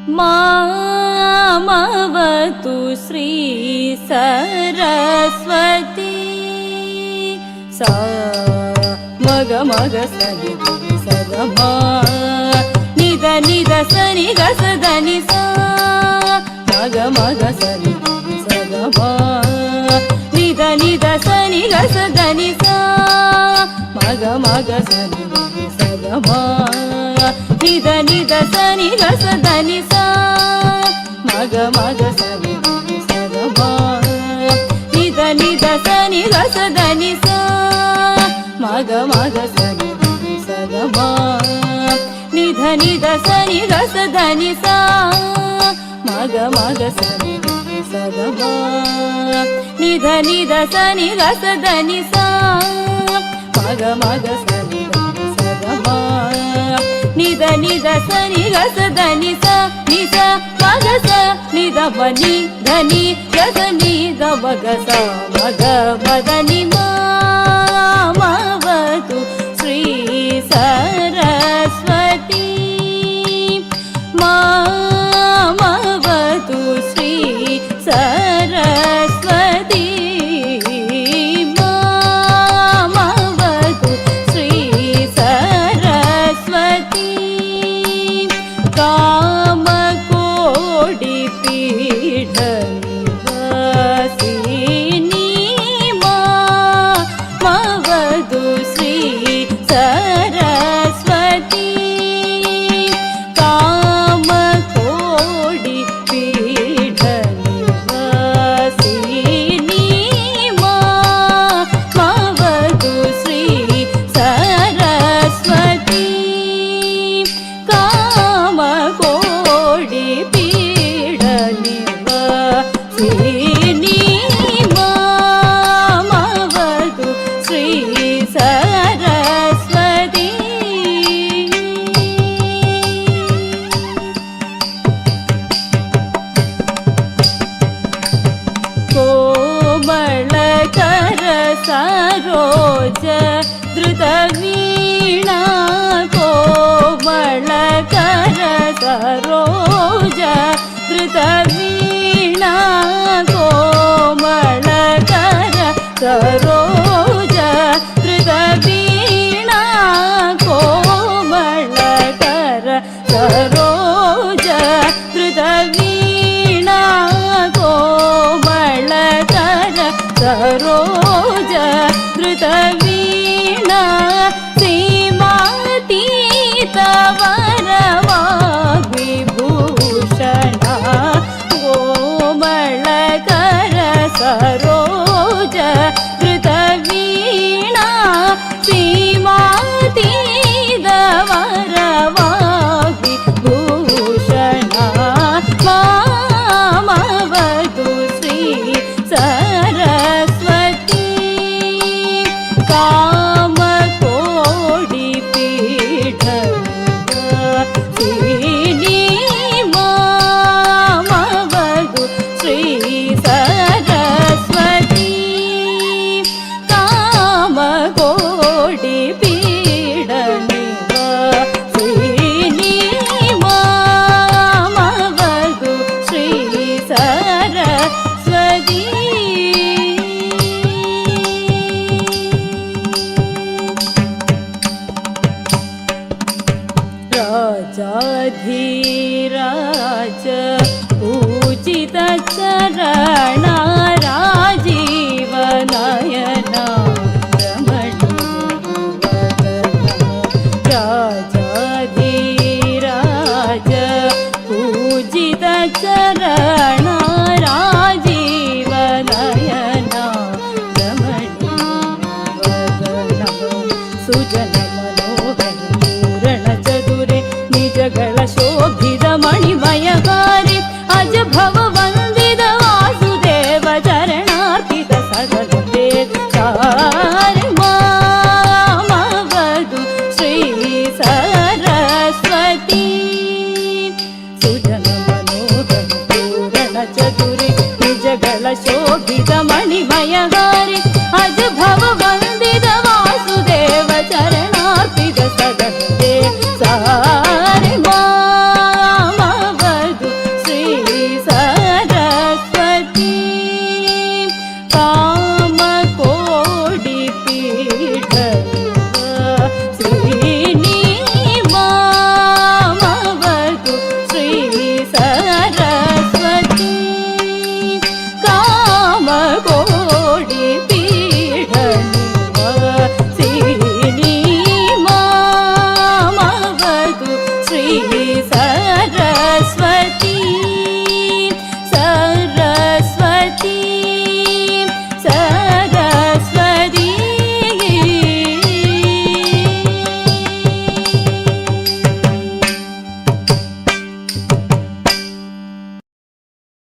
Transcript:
मामवतु श्री सरस्वती सा मग मग सनि सगमा निद निद सनि गस దని सा मग मग सनि सगमा निद निद सनि गस దని सा मग मग सनि सगमा निद निद सनि गस దని सा मग मग सनि सगमा निद निद सनि गस దని सा मग मग सनि सगमा निध निद सनि गस దని सा मग मग सनि सगमा निध निद सनि गस దని सा मग मग सनि सगमा निद निद सनि गस దని सा नि सा मग सा निद बनि धनि गस नि द मग सा मग मदनि मामवतु श्री सरस्वती मामवतु श्री सरस्वती मामवतु श्री सरस्वती कामकोटि पीठ निवासिनी मामवतु श्री सरस्वती कामकोटि पीठ निवासिनी मामवतु श्री सरस्वती कामकोटि पीठ निवासिनी मामवतु श्री सरस्वती कोमलकर सरोज धृतवीणा कोमलकर सरोज धृतवीणा कोमलकर सरोज धृतवीणा कोमलकर सरोज धृतवीणा कोमलकर सरोज धृतवीणा सीमातीत वरवाग्विभूषणा कोमलकर सरोज धृतवीणा सीमातीत वरवाग्विभूषणा मामवतु श्री सरस्वती कामकोटि पीठ निवासिनी मामवतु श्री सरस्वती कामकोटि पीठ निवासिनी मामवतु श्री सरस्वती राजाधिराज पूजित चरण राजीव नयना राजाधिराज पूजित चरण राजीव नयना रमणीय वदना सुजन